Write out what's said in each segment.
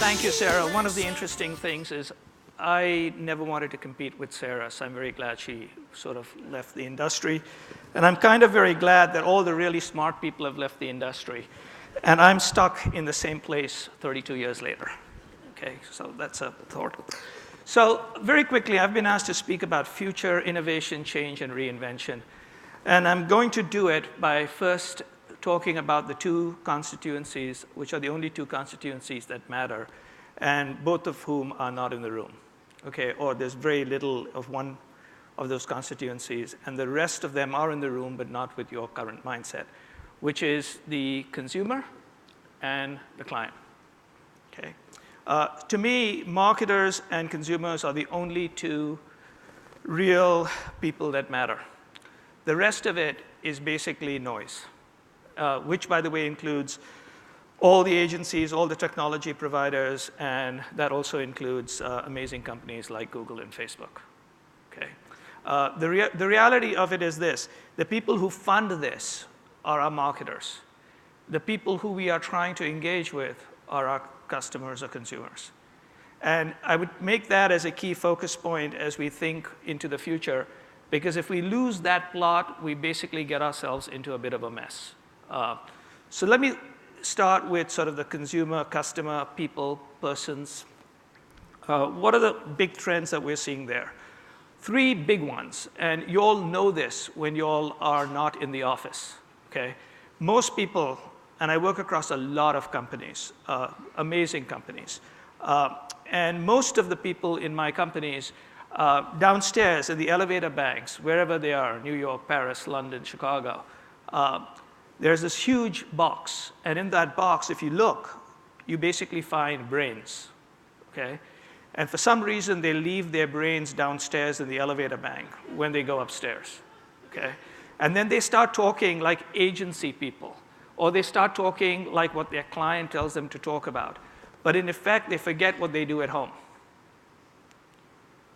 Thank you, Sarah. One of the interesting things is I never wanted to compete with Sarah, so I'm very glad she sort of left the industry. And I'm kind of very glad that all the really smart people have left the industry. And I'm stuck in the same place 32 years later. Okay, so that's a thought. So very quickly, I've been asked to speak about future, innovation, change, and reinvention. And I'm going to do it by first talking about the two constituencies, which are the only two constituencies that matter, and both of whom are not in the room, okay? Or there's very little of one of those constituencies, and the rest of them are in the room, but not with your current mindset, which is the consumer and the client, okay? To me, marketers and consumers are the only two real people that matter. The rest of it is basically noise. Which, by the way, includes all the agencies, all the technology providers, and that also includes amazing companies like Google and Facebook. Okay? The reality of it is this. The people who fund this are our marketers. The people who we are trying to engage with are our customers or consumers. And I would make that as a key focus point as we think into the future, because if we lose that plot, we basically get ourselves into a bit of a mess. So let me start with sort of the consumer, customer, people, persons. What are the big trends that we're seeing there? Three big ones, and you all know this when you all are not in the office, okay? Most people, and I work across a lot of companies, amazing companies, and most of the people in my companies downstairs in the elevator banks, wherever they are, New York, Paris, London, Chicago, there's this huge box, and in that box, if you look, you basically find brains, okay? And for some reason, they leave their brains downstairs in the elevator bank when they go upstairs, okay? And then they start talking like agency people, or they start talking like what their client tells them to talk about. But in effect, they forget what they do at home.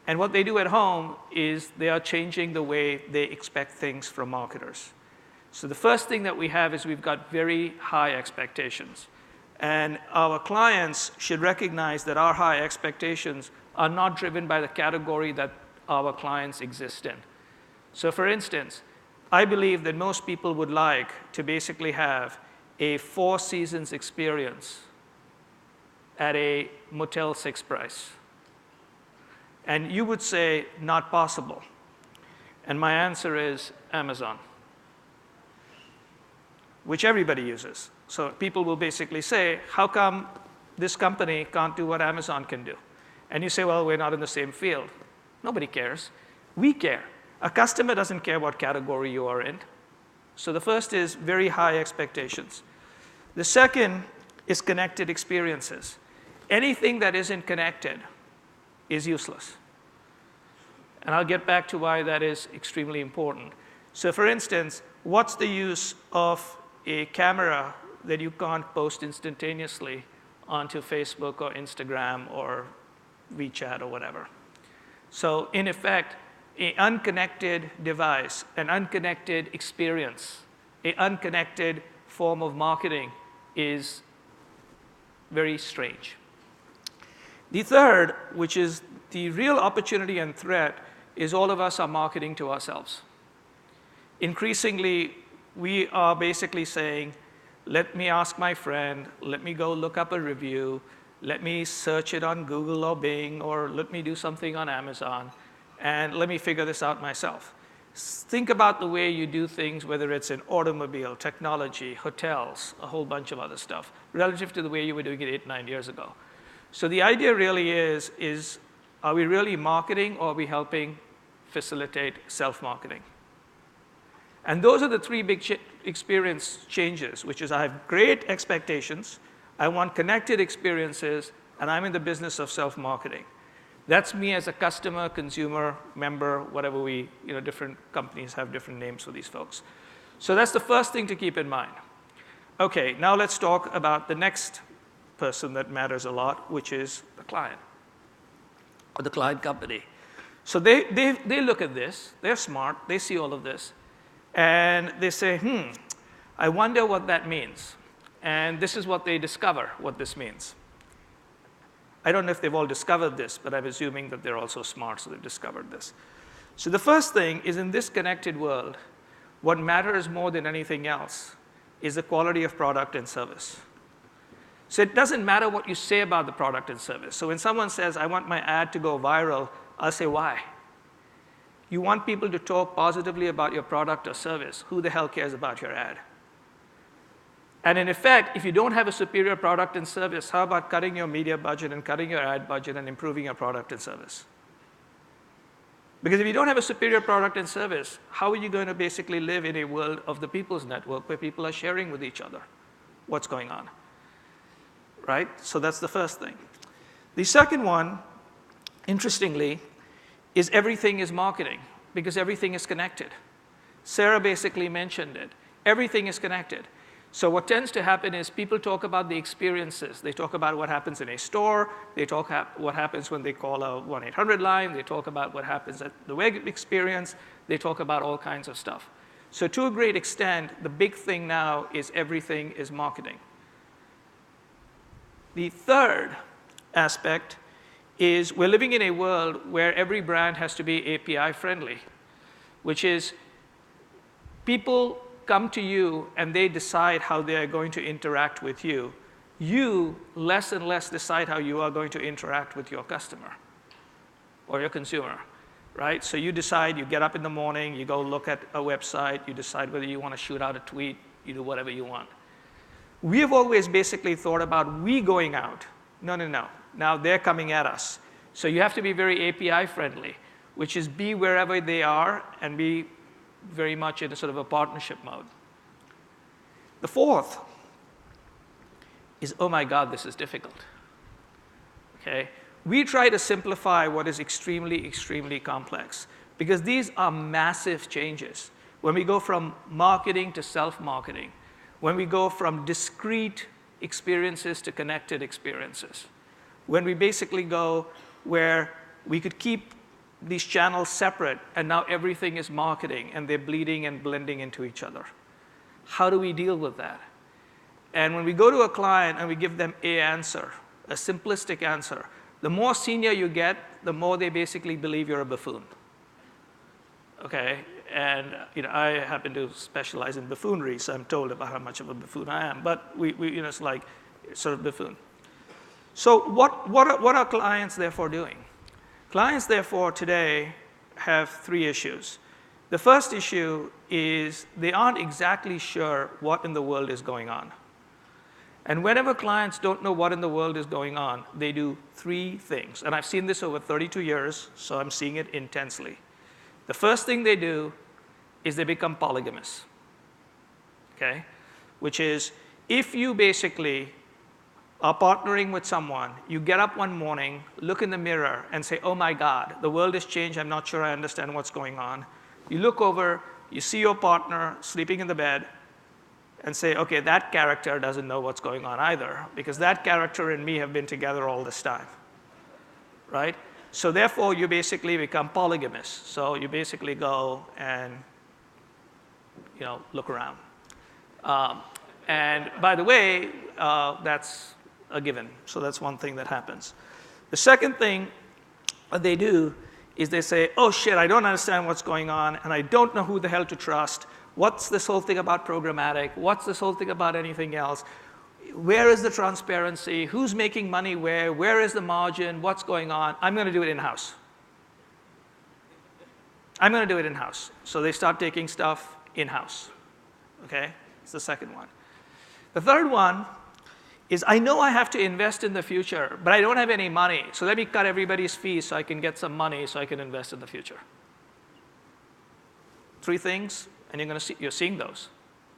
And what they do at home is they are changing the way they expect things from marketers. So the first thing that we have is we've got very high expectations. And our clients should recognize that our high expectations are not driven by the category that our clients exist in. So for instance, I believe that most people would like to basically have a 4 seasons experience at a Motel 6 price. And you would say, not possible. And my answer is Amazon, which everybody uses. So people will basically say, how come this company can't do what Amazon can do? And you say, well, we're not in the same field. Nobody cares. We care. A customer doesn't care what category you are in. So the first is very high expectations. The second is connected experiences. Anything that isn't connected is useless. And I'll get back to why that is extremely important. So for instance, what's the use of a camera that you can't post instantaneously onto Facebook or Instagram or WeChat or whatever? So in effect, an unconnected device, an unconnected experience, an unconnected form of marketing is very strange. The third, which is the real opportunity and threat, is all of us are marketing to ourselves. Increasingly, we are basically saying, let me ask my friend, let me go look up a review, let me search it on Google or Bing, or let me do something on Amazon, and let me figure this out myself. Think about the way you do things, whether it's in automobile, technology, hotels, a whole bunch of other stuff, relative to the way you were doing it 8, 9 years ago. So the idea really is are we really marketing, or are we helping facilitate self-marketing? And those are the three big experience changes, which is I have great expectations, I want connected experiences, and I'm in the business of self-marketing. That's me as a customer, consumer, member, whatever we, different companies have different names for these folks. So that's the first thing to keep in mind. Okay, now let's talk about the next person that matters a lot, which is the client, or the client company. So they look at this, they're smart, they see all of this, and they say, I wonder what that means. And this is what they discover, what this means. I don't know if they've all discovered this, but I'm assuming that they're also smart, so they've discovered this. So the first thing is, in this connected world, what matters more than anything else is the quality of product and service. So it doesn't matter what you say about the product and service. So when someone says, I want my ad to go viral, I'll say, why? You want people to talk positively about your product or service. Who the hell cares about your ad? And in effect, if you don't have a superior product and service, how about cutting your media budget and cutting your ad budget and improving your product and service? Because if you don't have a superior product and service, how are you going to basically live in a world of the people's network where people are sharing with each other what's going on? Right? So that's the first thing. The second one, interestingly, is everything is marketing, because everything is connected. Sarah basically mentioned it. Everything is connected. So what tends to happen is people talk about the experiences. They talk about what happens in a store. They talk what happens when they call a 1-800 line. They talk about what happens at the web experience. They talk about all kinds of stuff. So to a great extent, the big thing now is everything is marketing. The third aspect is we're living in a world where every brand has to be API friendly, which is people come to you and they decide how they are going to interact with you. You less and less decide how you are going to interact with your customer or your consumer, right? So you decide, you get up in the morning, you go look at a website, you decide whether you want to shoot out a tweet, you do whatever you want. We have always basically thought about we going out. No, no, no. Now they're coming at us. So you have to be very API friendly, which is be wherever they are and be very much in a sort of a partnership mode. The fourth is, oh my God, this is difficult. Okay? We try to simplify what is extremely, extremely complex, because these are massive changes. When we go from marketing to self-marketing, when we go from discrete experiences to connected experiences, when we basically go where we could keep these channels separate and now everything is marketing and they're bleeding and blending into each other. How do we deal with that? And when we go to a client and we give them an answer, a simplistic answer, the more senior you get, the more they basically believe you're a buffoon. Okay? And I happen to specialize in buffoonery, so I'm told about how much of a buffoon I am. But it's like sort of buffoon. So what are clients therefore doing? Clients therefore today have three issues. The first issue is they aren't exactly sure what in the world is going on. And whenever clients don't know what in the world is going on, they do three things. And I've seen this over 32 years, so I'm seeing it intensely. The first thing they do is they become polygamous, okay? Which is, if you basically are partnering with someone, you get up one morning, look in the mirror, and say, oh my God, the world has changed, I'm not sure I understand what's going on. You look over, you see your partner sleeping in the bed, and say, okay, that character doesn't know what's going on either, because that character and me have been together all this time, right? So therefore, you basically become polygamous. So you basically go and look around. And by the way, that's a given. So that's one thing that happens. The second thing that they do is they say, oh shit, I don't understand what's going on, and I don't know who the hell to trust. What's this whole thing about programmatic? What's this whole thing about anything else? Where is the transparency? Who's making money where? Where is the margin? What's going on? I'm going to do it in-house. I'm going to do it in-house. So they start taking stuff in-house. Okay? It's the second one. The third one is, I know I have to invest in the future, but I don't have any money. So let me cut everybody's fees so I can get some money so I can invest in the future. Three things, and you're seeing those,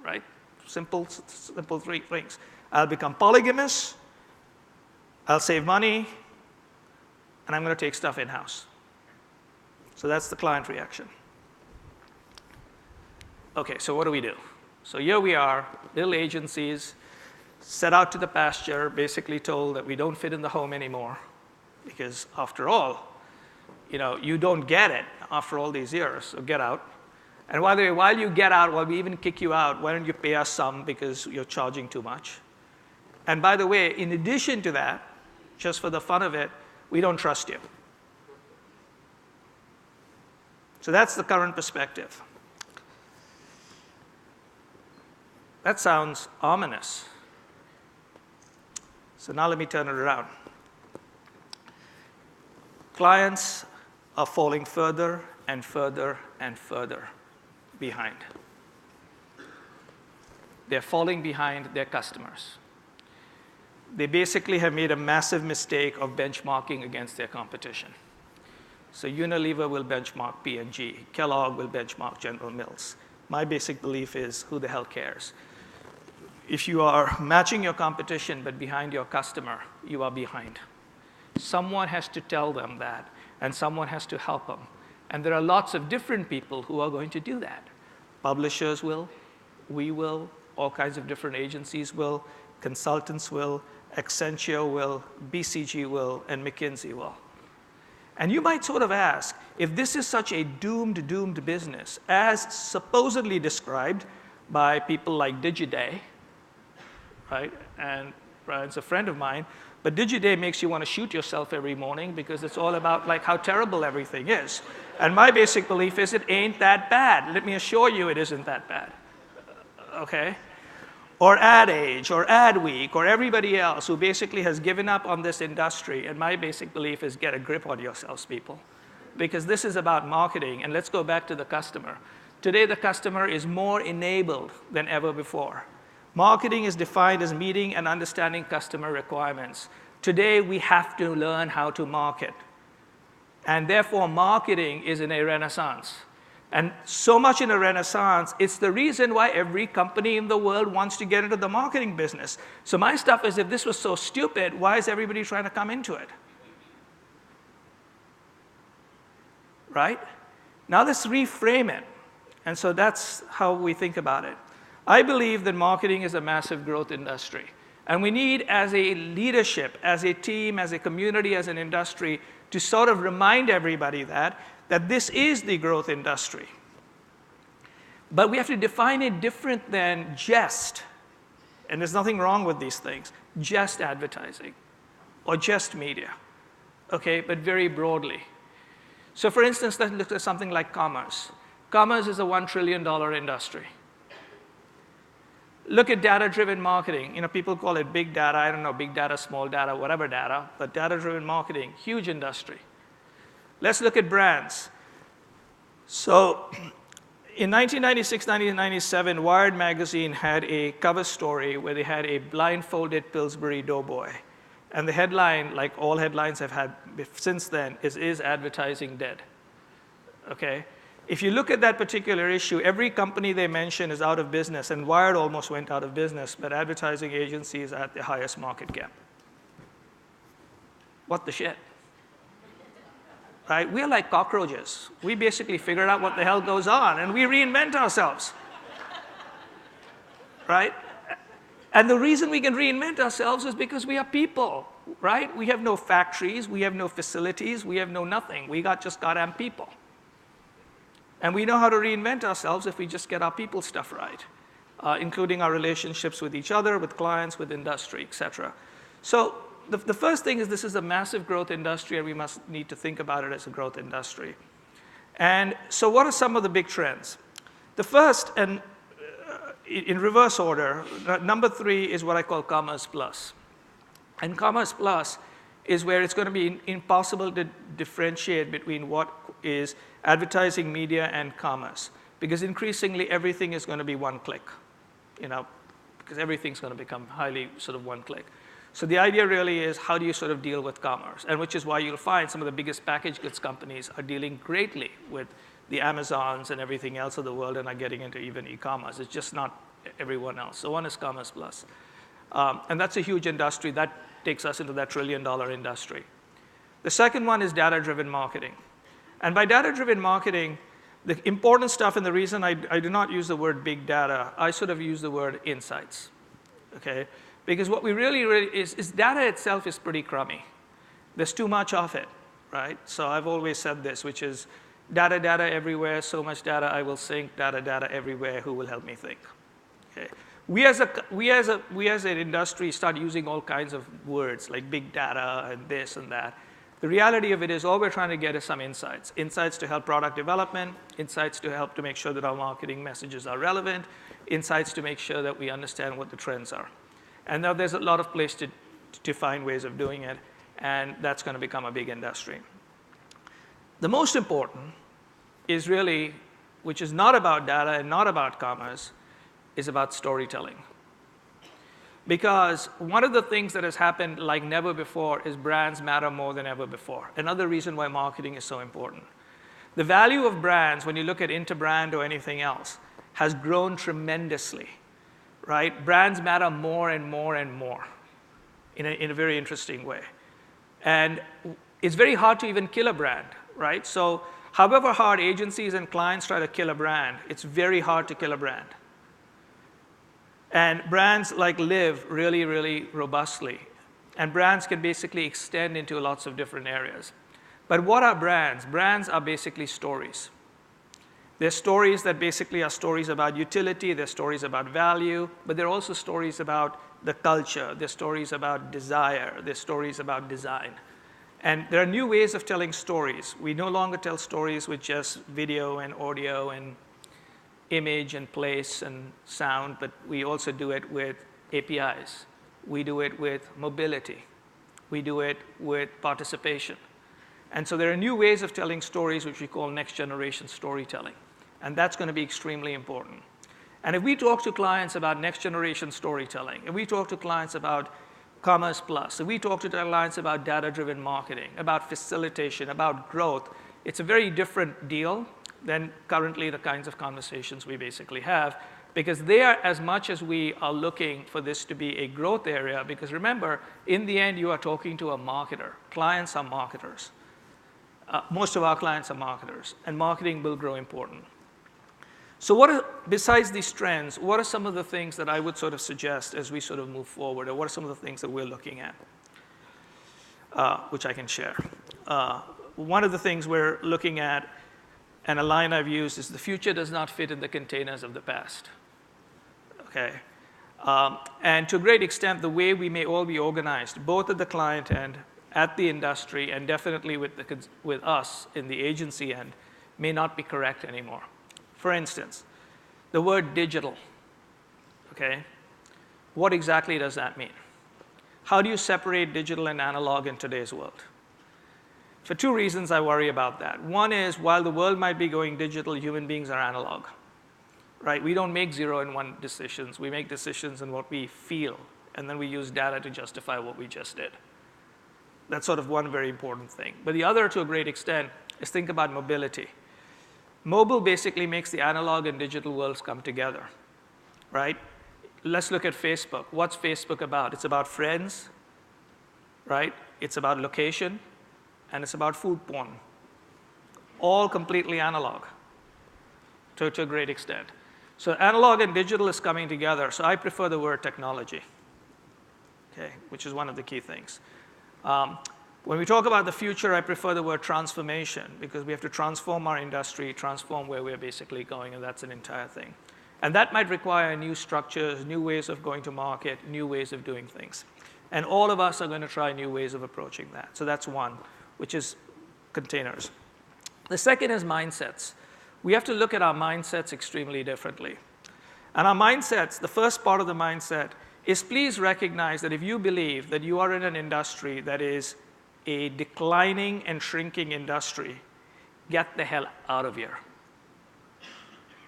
right? Simple three things. I'll become polygamous, I'll save money, and I'm going to take stuff in-house. So that's the client reaction. Okay, so what do we do? So here we are, little agencies, set out to the pasture, basically told that we don't fit in the home anymore, because after all, you don't get it after all these years, so get out. And by the way, while you get out, while we even kick you out, why don't you pay us some because you're charging too much? And by the way, in addition to that, just for the fun of it, we don't trust you. So that's the current perspective. That sounds ominous. So now let me turn it around. Clients are falling further and further and further behind. They're falling behind their customers. They basically have made a massive mistake of benchmarking against their competition. So Unilever will benchmark P&G. Kellogg will benchmark General Mills. My basic belief is, who the hell cares? If you are matching your competition but behind your customer, you are behind. Someone has to tell them that, and someone has to help them. And there are lots of different people who are going to do that. Publishers will, we will, all kinds of different agencies will, consultants will, Accenture will, BCG will, and McKinsey will. And you might sort of ask, if this is such a doomed business, as supposedly described by people like Digiday, right? And Brian's a friend of mine, but Digiday makes you want to shoot yourself every morning because it's all about like how terrible everything is. And my basic belief is it ain't that bad. Let me assure you it isn't that bad, okay? Or Ad Age, or Adweek, or everybody else who basically has given up on this industry. And my basic belief is get a grip on yourselves, people. Because this is about marketing, and let's go back to the customer. Today, the customer is more enabled than ever before. Marketing is defined as meeting and understanding customer requirements. Today, we have to learn how to market. And therefore, marketing is in a renaissance. And so much in a renaissance, it's the reason why every company in the world wants to get into the marketing business. So my stuff is, if this was so stupid, why is everybody trying to come into it? Right? Now let's reframe it. And so that's how we think about it. I believe that marketing is a massive growth industry. And we need, as a leadership, as a team, as a community, as an industry, to sort of remind everybody that this is the growth industry. But we have to define it different than just, and there's nothing wrong with these things, just advertising or just media, okay, but very broadly. So for instance, let's look at something like commerce. Commerce is a $1 trillion industry. Look at data-driven marketing. You know, people call it big data, I don't know, big data, small data, whatever data, but data-driven marketing, huge industry. Let's look at brands. So in 1996, 1997, Wired magazine had a cover story where they had a blindfolded Pillsbury Doughboy. And the headline, like all headlines have had since then, is advertising dead? Okay? If you look at that particular issue, every company they mention is out of business, and Wired almost went out of business, but advertising agencies are at the highest market cap. What the shit? Right? We're like cockroaches. We basically figure out what the hell goes on, and we reinvent ourselves. Right? And the reason we can reinvent ourselves is because we are people, right? We have no factories, we have no facilities, we have no nothing. We got just goddamn people. And we know how to reinvent ourselves if we just get our people stuff right, including our relationships with each other, with clients, with industry, et cetera. So the first thing is this is a massive growth industry, and we must need to think about it as a growth industry. And so what are some of the big trends? The first, and in reverse order, number 3 is what I call Commerce Plus. And Commerce Plus is where it's going to be impossible to differentiate between what is advertising, media, and commerce. Because increasingly, everything is going to be one click, you know, because everything's going to become highly sort of one click. So the idea really is, how do you sort of deal with commerce? And which is why you'll find some of the biggest packaged goods companies are dealing greatly with the Amazons and everything else of the world, and are getting into even e-commerce. It's just not everyone else. So one is Commerce Plus. And that's a huge industry. That takes us into that $1 trillion industry. The second one is data-driven marketing. And by data-driven marketing, the important stuff, and the reason I do not use the word big data, I sort of use the word insights, okay? Because what we really is data itself is pretty crummy. There's too much of it, right? So I've always said this, which is data everywhere, so much data I will sink, data everywhere, who will help me think? Okay. We as an industry start using all kinds of words like big data and this and that. The reality of it is all we're trying to get is some insights. Insights to help product development, insights to help to make sure that our marketing messages are relevant, insights to make sure that we understand what the trends are. And now there's a lot of place to find ways of doing it, and that's going to become a big industry. The most important is really, which is not about data and not about commerce, is about storytelling. Because one of the things that has happened like never before is brands matter more than ever before. Another reason why marketing is so important. The value of brands, when you look at Interbrand or anything else, has grown tremendously, right? Brands matter more and more and more in a very interesting way. And it's very hard to even kill a brand, right? So however hard agencies and clients try to kill a brand, it's very hard to kill a brand. And brands live really, really robustly. And brands can basically extend into lots of different areas. But what are brands? Brands are basically stories. They're stories that basically are stories about utility, they're stories about value, but they're also stories about the culture, they're stories about desire, they're stories about design. And there are new ways of telling stories. We no longer tell stories with just video and audio and image and place and sound, but we also do it with APIs. We do it with mobility. We do it with participation. And so there are new ways of telling stories which we call next generation storytelling. And that's going to be extremely important. And if we talk to clients about next generation storytelling, if we talk to clients about Commerce Plus, if we talk to clients about data-driven marketing, about facilitation, about growth, it's a very different deal than currently the kinds of conversations we basically have, because they are, as much as we are looking for this to be a growth area, because remember, in the end, you are talking to a marketer. Clients are marketers. Most of our clients are marketers, and marketing will grow important. So besides these trends, what are some of the things that I would sort of suggest as we sort of move forward, or what are some of the things that we're looking at, which I can share? One of the things we're looking at, and a line I've used, is the future does not fit in the containers of the past. Okay? And to a great extent, the way we may all be organized, both at the client end, at the industry, and definitely with us in the agency end, may not be correct anymore. For instance, the word digital, okay? What exactly does that mean? How do you separate digital and analog in today's world? For two reasons I worry about that. One is, while the world might be going digital, human beings are analog, right? We don't make 0 and 1 decisions. We make decisions in what we feel, and then we use data to justify what we just did. That's sort of one very important thing. But the other, to a great extent, is think about mobility. Mobile basically makes the analog and digital worlds come together, right? Let's look at Facebook. What's Facebook about? It's about friends, right? It's about location, and it's about food porn. All completely analog to a great extent. So analog and digital is coming together. So I prefer the word technology, okay, which is one of the key things. When we talk about the future, I prefer the word transformation, because we have to transform our industry, transform where we're basically going, and that's an entire thing. And that might require new structures, new ways of going to market, new ways of doing things. And all of us are going to try new ways of approaching that. So that's one, which is containers. The second is mindsets. We have to look at our mindsets extremely differently. And our mindsets, the first part of the mindset is, please recognize that if you believe that you are in an industry that is a declining and shrinking industry, get the hell out of here,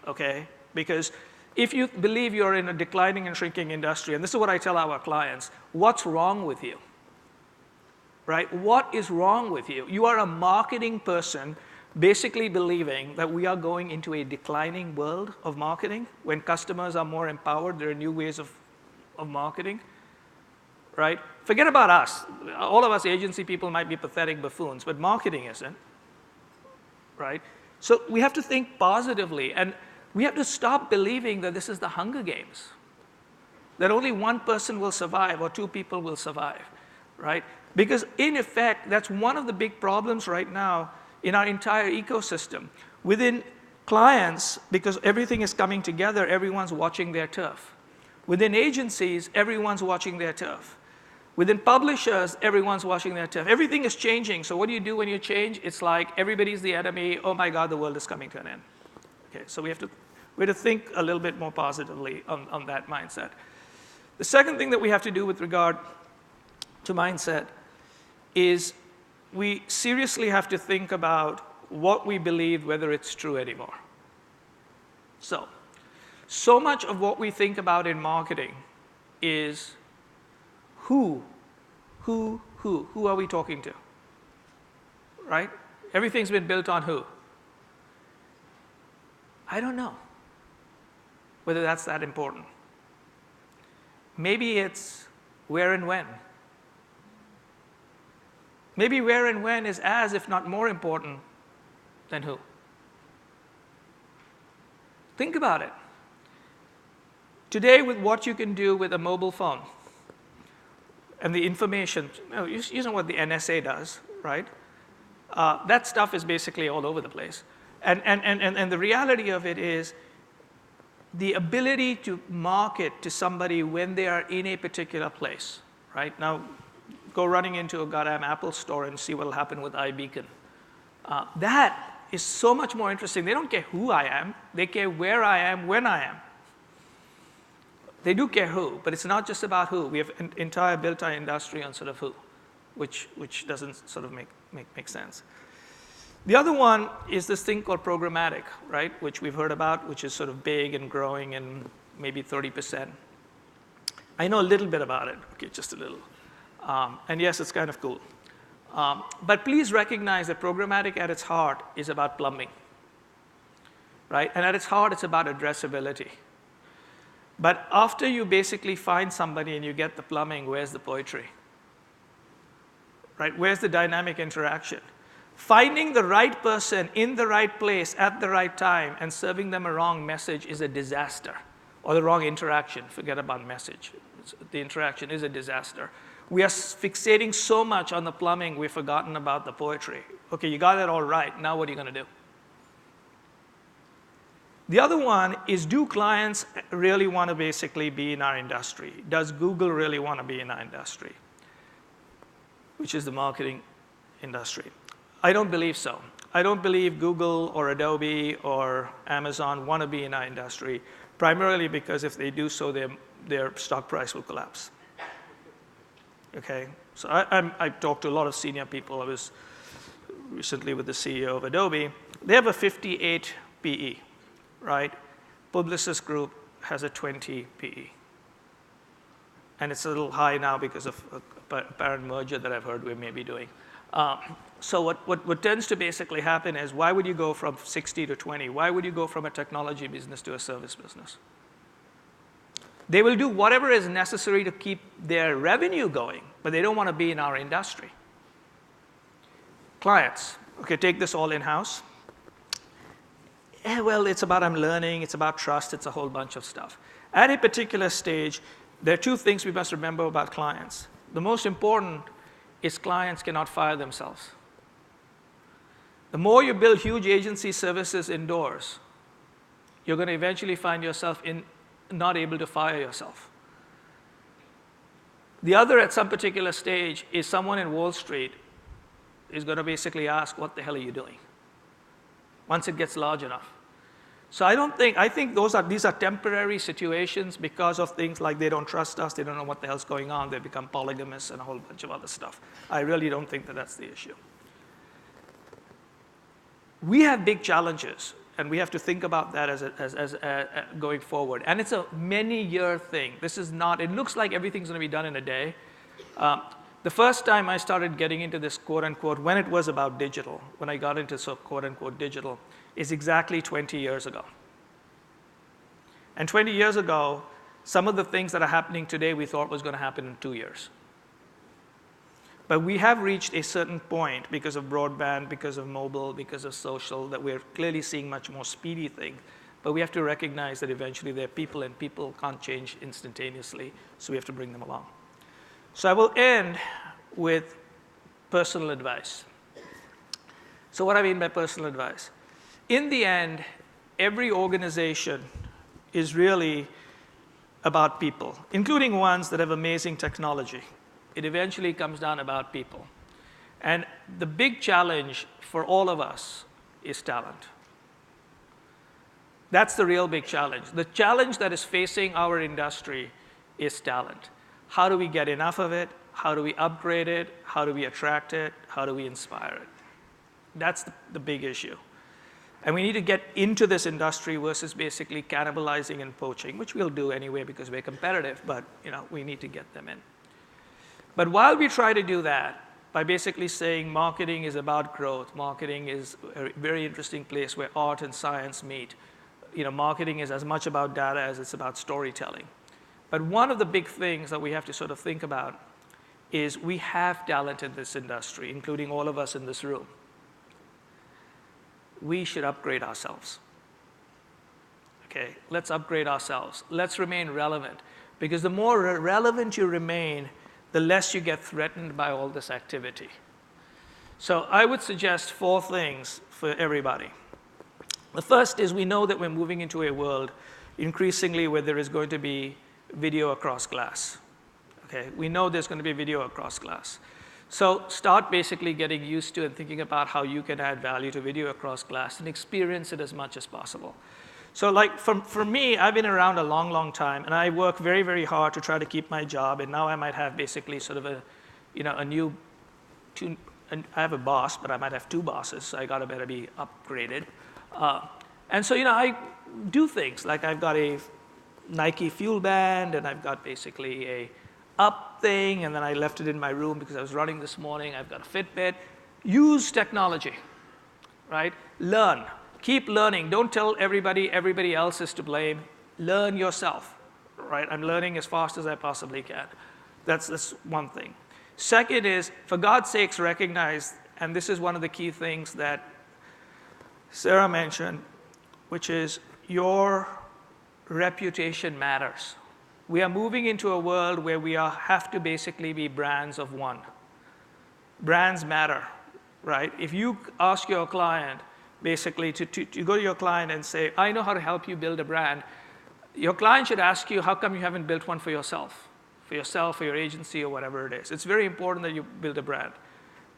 okay? Because if you believe you're in a declining and shrinking industry, and this is what I tell our clients, what's wrong with you, right? What is wrong with you? You are a marketing person basically believing that we are going into a declining world of marketing. When customers are more empowered, there are new ways of marketing, right? Forget about us. All of us agency people might be pathetic buffoons, but marketing isn't, right? So we have to think positively, and we have to stop believing that this is the Hunger Games, that only one person will survive or two people will survive, right? Because in effect, that's one of the big problems right now in our entire ecosystem. Within clients, because everything is coming together, everyone's watching their turf. Within agencies, everyone's watching their turf. Within publishers, everyone's watching their turf. Everything is changing. So what do you do when you change? It's like everybody's the enemy. Oh my God, the world is coming to an end. Okay, so we have to think a little bit more positively on that mindset. The second thing that we have to do with regard to mindset is we seriously have to think about what we believe, whether it's true anymore. So much of what we think about in marketing is who are we talking to, right? Everything's been built on who. I don't know whether that's that important. Maybe it's where and when. Maybe where and when is as, if not more important than who. Think about it. Today, with what you can do with a mobile phone and the information, you know what the NSA does, right? That stuff is basically all over the place. And the reality of it is the ability to market to somebody when they are in a particular place, right? Now, go running into a goddamn Apple store and see what will happen with iBeacon. That is so much more interesting. They don't care who I am. They care where I am, when I am. They do care who, but it's not just about who. We have built our industry on sort of who, which doesn't sort of make sense. The other one is this thing called programmatic, right, which we've heard about, which is sort of big and growing and maybe 30%. I know a little bit about it, okay, just a little. And yes, it's kind of cool. But please recognize that programmatic at its heart is about plumbing, right? And at its heart, it's about addressability. But after you basically find somebody and you get the plumbing, where's the poetry? Right? Where's the dynamic interaction? Finding the right person in the right place at the right time and serving them a wrong message is a disaster. Or the wrong interaction. Forget about message. The interaction is a disaster. We are fixating so much on the plumbing, we've forgotten about the poetry. Okay, you got it all right. Now what are you going to do? The other one is, do clients really want to basically be in our industry? Does Google really want to be in our industry? Which is the marketing industry. I don't believe so. I don't believe Google or Adobe or Amazon want to be in our industry, primarily because if they do so, their stock price will collapse. Okay, so I talked to a lot of senior people. I was recently with the CEO of Adobe. They have a 58 PE. Right? Publicis Group has a 20 PE. And it's a little high now because of a apparent merger that I've heard we may be doing. So what tends to basically happen is, why would you go from 60 to 20? Why would you go from a technology business to a service business? They will do whatever is necessary to keep their revenue going, but they don't want to be in our industry. Clients, okay, take this all in-house. Well, it's about I'm learning, it's about trust, it's a whole bunch of stuff. At a particular stage, there are two things we must remember about clients. The most important is clients cannot fire themselves. The more you build huge agency services indoors, you're going to eventually find yourself not able to fire yourself. The other, at some particular stage, is someone in Wall Street is going to basically ask, what the hell are you doing? Once it gets large enough. So I think these are temporary situations because of things like they don't trust us, they don't know what the hell's going on, they become polygamous and a whole bunch of other stuff. I really don't think that that's the issue. We have big challenges, and we have to think about that as going forward. And it's a many-year thing. This is not, it looks like everything's going to be done in a day. The first time I started getting into this quote-unquote, when it was about digital, when I got into quote-unquote digital, is exactly 20 years ago. And 20 years ago, some of the things that are happening today we thought was going to happen in 2 years. But we have reached a certain point because of broadband, because of mobile, because of social, that we're clearly seeing much more speedy things. But we have to recognize that eventually they're people, and people can't change instantaneously, so we have to bring them along. So I will end with personal advice. So what I mean by personal advice? In the end, every organization is really about people, including ones that have amazing technology. It eventually comes down about people. And the big challenge for all of us is talent. That's the real big challenge. The challenge that is facing our industry is talent. How do we get enough of it? How do we upgrade it? How do we attract it? How do we inspire it? That's the big issue. And we need to get into this industry versus basically cannibalizing and poaching, which we'll do anyway because we're competitive, but we need to get them in. But while we try to do that, by basically saying marketing is about growth, marketing is a very interesting place where art and science meet. Marketing is as much about data as it's about storytelling. But one of the big things that we have to sort of think about is we have talent in this industry, including all of us in this room. We should upgrade ourselves. Okay, let's upgrade ourselves. Let's remain relevant. Because the more relevant you remain, the less you get threatened by all this activity. So I would suggest 4 things for everybody. The first is we know that we're moving into a world increasingly where there is going to be video across glass. Okay, we know there's going to be video across glass. So start basically getting used to and thinking about how you can add value to video across glass and experience it as much as possible. So like for me, I've been around a long, long time, and I work very, very hard to try to keep my job. And now I might have basically sort of I have a boss, but I might have 2 bosses. So I gotta better be upgraded. And so I do things like I've got a Nike fuel band, and I've got basically a up thing, and then I left it in my room because I was running this morning. I've got a Fitbit. Use technology, right? Learn. Keep learning. Don't tell everybody else is to blame. Learn yourself, right? I'm learning as fast as I possibly can. That's one thing. Second is, for God's sakes, recognize, and this is one of the key things that Sarah mentioned, which is your reputation matters. We are moving into a world where we have to basically be brands of one. Brands matter, right? If you ask your client, basically, to go to your client and say, I know how to help you build a brand, your client should ask you, how come you haven't built one for yourself, for your agency, or whatever it is. It's very important that you build a brand.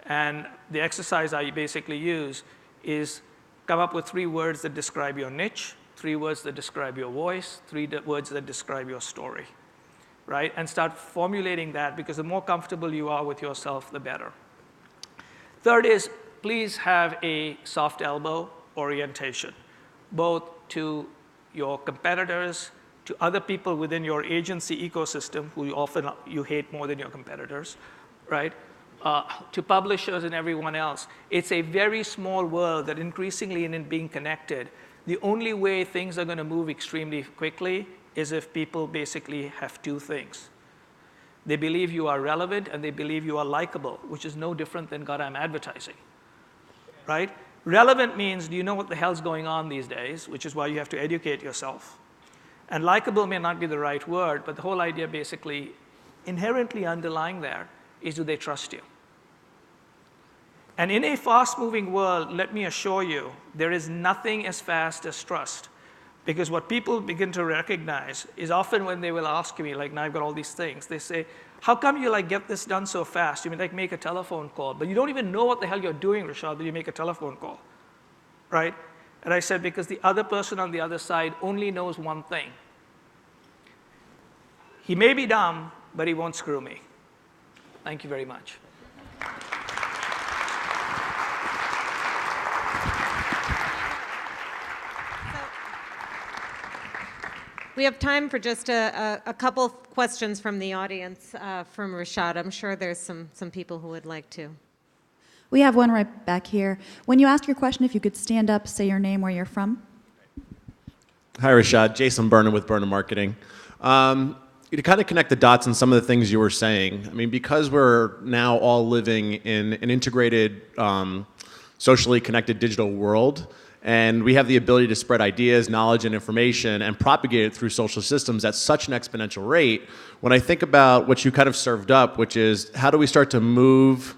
And the exercise I basically use is come up with 3 words that describe your niche, 3 words that describe your voice, 3 words that describe your story, right? And start formulating that, because the more comfortable you are with yourself, the better. Third is, please have a soft elbow orientation, both to your competitors, to other people within your agency ecosystem, who often you hate more than your competitors, right? To publishers and everyone else. It's a very small world that increasingly in being connected, the only way things are going to move extremely quickly is if people basically have 2 things. They believe you are relevant, and they believe you are likable, which is no different than goddamn advertising, right? Relevant means, do you know what the hell's going on these days, which is why you have to educate yourself. And likable may not be the right word, but the whole idea basically inherently underlying there is, do they trust you? And in a fast-moving world, let me assure you, there is nothing as fast as trust. Because what people begin to recognize is often when they will ask me, like, now I've got all these things, they say, how come you get this done so fast? You mean make a telephone call, but you don't even know what the hell you're doing, Rishad, that you make a telephone call, right? And I said, because the other person on the other side only knows one thing. He may be dumb, but he won't screw me. Thank you very much. We have time for just a couple questions from the audience, from Rishad. I'm sure there's some people who would like to. We have one right back here. When you ask your question, if you could stand up, say your name, where you're from. Hi, Rishad. Jason Burnham with Burnham Marketing. To kind of connect the dots on some of the things you were saying, I mean, because we're now all living in an integrated, socially connected digital world, and we have the ability to spread ideas, knowledge, and information and propagate it through social systems at such an exponential rate, when I think about what you kind of served up, which is how do we start to move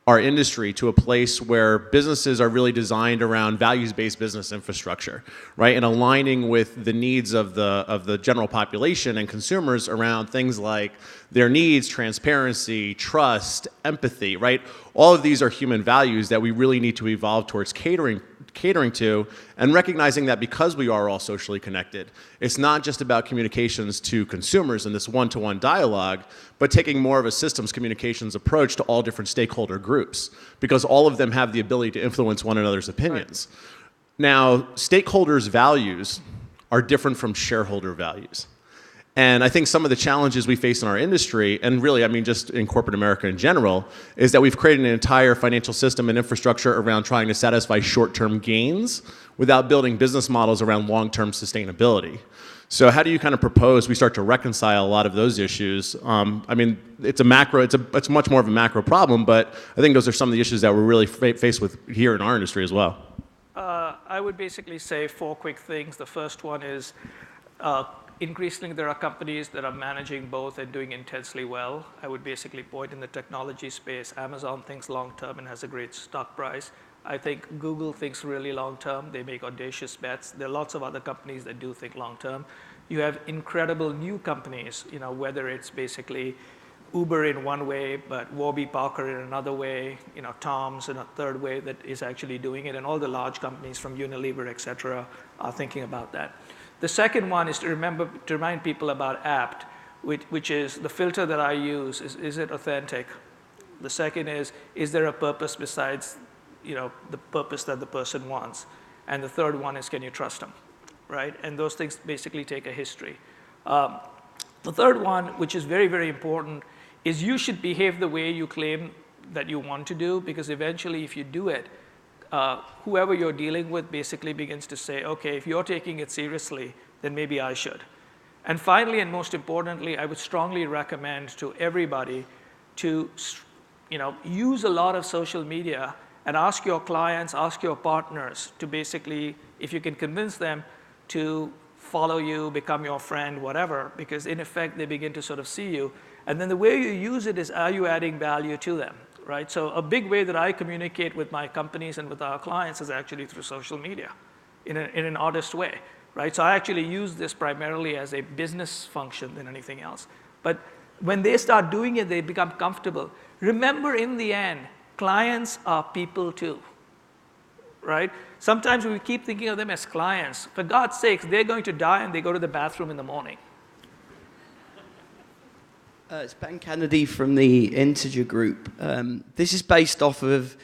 our industry to a place where businesses are really designed around values-based business infrastructure, right? And aligning with the needs of the general population and consumers around things like their needs, transparency, trust, empathy, right? All of these are human values that we really need to evolve towards catering to, and recognizing that because we are all socially connected, it's not just about communications to consumers in this one-to-one dialogue, but taking more of a systems communications approach to all different stakeholder groups, because all of them have the ability to influence one another's opinions. Right. Now, stakeholders' values are different from shareholder values. And I think some of the challenges we face in our industry, and really, I mean, just in corporate America in general, is that we've created an entire financial system and infrastructure around trying to satisfy short-term gains without building business models around long-term sustainability. So how do you kind of propose we start to reconcile a lot of those issues? I mean, it's much more of a macro problem, but I think those are some of the issues that we're really faced with here in our industry as well. I would basically say 4 quick things. The first one is, increasingly, there are companies that are managing both and doing intensely well. I would basically point in the technology space. Amazon thinks long-term and has a great stock price. I think Google thinks really long-term. They make audacious bets. There are lots of other companies that do think long-term. You have incredible new companies, whether it's basically Uber in one way, but Warby Parker in another way, Tom's in a third way that is actually doing it. And all the large companies from Unilever, et cetera, are thinking about that. The second one is to remind people about apt, which is the filter that I use. Is it authentic? The second is there a purpose besides the purpose that the person wants? And the third one is, can you trust them, right? And those things basically take a history. The third one, which is very, very important, is you should behave the way you claim that you want to do, because eventually if you do it, whoever you're dealing with basically begins to say, okay, if you're taking it seriously, then maybe I should. And finally, and most importantly, I would strongly recommend to everybody to use a lot of social media and ask your clients, ask your partners to basically, if you can convince them to follow you, become your friend, whatever, because in effect, they begin to sort of see you. And then the way you use it is, are you adding value to them? Right? So a big way that I communicate with my companies and with our clients is actually through social media in an honest way. Right? So I actually use this primarily as a business function than anything else. But when they start doing it, they become comfortable. Remember, in the end, clients are people too. Right? Sometimes we keep thinking of them as clients. For God's sakes, they're going to die and they go to the bathroom in the morning. It's Ben Kennedy from the Integer Group. This is based off of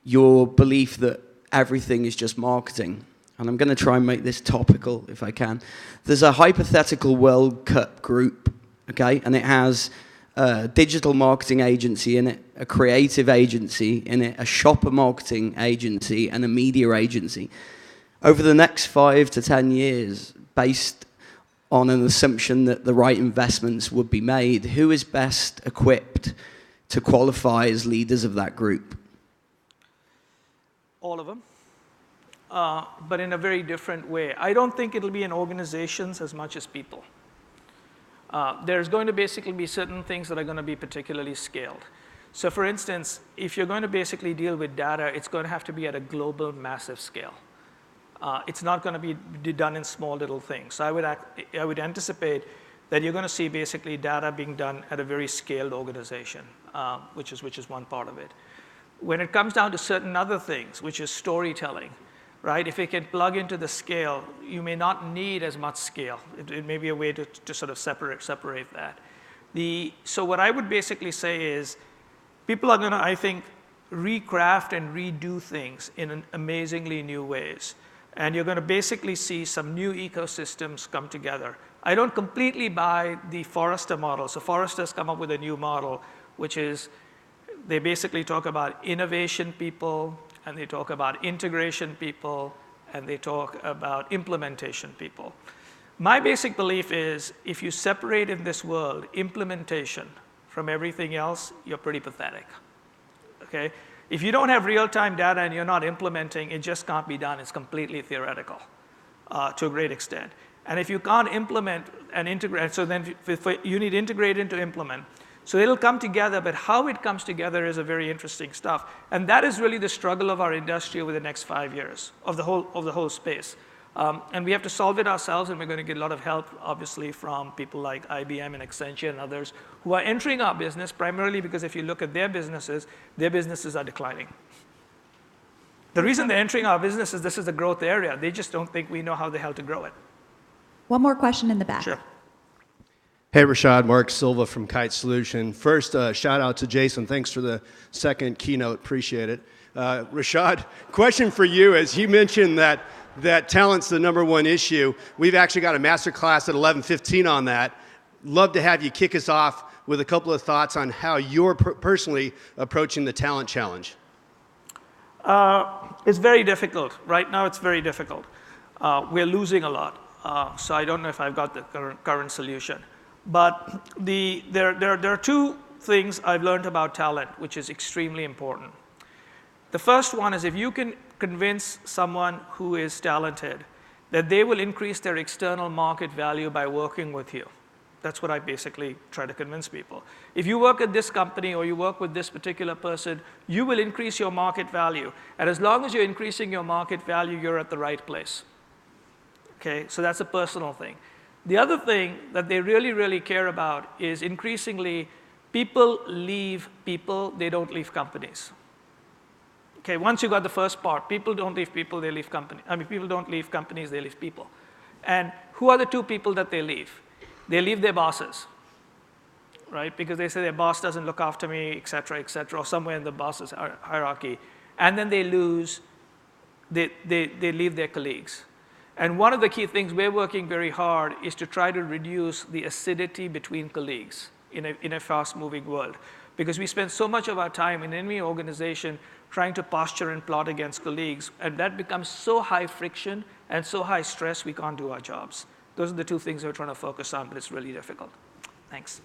your belief that everything is just marketing. And I'm going to try and make this topical if I can. There's a hypothetical World Cup group, okay? And it has a digital marketing agency in it, a creative agency in it, a shopper marketing agency, and a media agency. Over the next 5 to 10 years, based on an assumption that the right investments would be made, who is best equipped to qualify as leaders of that group? All of them, but in a very different way. I don't think it'll be in organizations as much as people. There's going to basically be certain things that are going to be particularly scaled. So for instance, if you're going to basically deal with data, it's going to have to be at a global, massive scale. It's not going to be done in small little things. So I would anticipate that you're going to see basically data being done at a very scaled organization, which is one part of it. When it comes down to certain other things, which is storytelling, right? If it can plug into the scale, you may not need as much scale. It may be a way to sort of separate that. So what I would basically say is, people are going to, I think, recraft and redo things in amazingly new ways. And you're going to basically see some new ecosystems come together. I don't completely buy the Forrester model. So Forrester's come up with a new model, which is they basically talk about innovation people, and they talk about integration people, and they talk about implementation people. My basic belief is, if you separate in this world implementation from everything else, you're pretty pathetic. Okay? If you don't have real-time data and you're not implementing, it just can't be done. It's completely theoretical to a great extent. And if you can't implement and integrate, so then you need integrate into implement. So it'll come together, but how it comes together is a very interesting stuff. And that is really the struggle of our industry over the next 5 years, of the whole space. And we have to solve it ourselves, and we're going to get a lot of help, obviously, from people like IBM and Accenture and others who are entering our business, primarily because if you look at their businesses are declining. The reason they're entering our business is this is a growth area. They just don't think we know how the hell to grow it. One more question in the back. Sure. Hey, Rishad, Mark Silva from Kite Solution. First, shout out to Jason. Thanks for the second keynote. Appreciate it. Rishad, question for you. As you mentioned that talent's the #1 issue, we've actually got a master class at 11:15 on that. Love to have you kick us off with a couple of thoughts on how you're personally approaching the talent challenge. It's very difficult. Right now, it's very difficult. We're losing a lot. So I don't know if I've got the current solution. But there are two things I've learned about talent, which is extremely important. The first one is if you can convince someone who is talented that they will increase their external market value by working with you. That's what I basically try to convince people. If you work at this company or you work with this particular person, you will increase your market value. And as long as you're increasing your market value, you're at the right place. Okay, so that's a personal thing. The other thing that they really, really care about is increasingly people leave people, they don't leave companies. Okay, once you got the first part, people don't leave people, they leave companies. I mean, people don't leave companies, they leave people. And who are the two people that they leave? They leave their bosses, right? Because they say their boss doesn't look after me, et cetera, or somewhere in the boss's hierarchy. And then they leave their colleagues. And one of the key things we're working very hard is to try to reduce the acidity between colleagues in a fast-moving world. Because we spend so much of our time in any organization trying to posture and plot against colleagues, and that becomes so high friction and so high stress we can't do our jobs. Those are the two things we're trying to focus on, but it's really difficult. Thanks.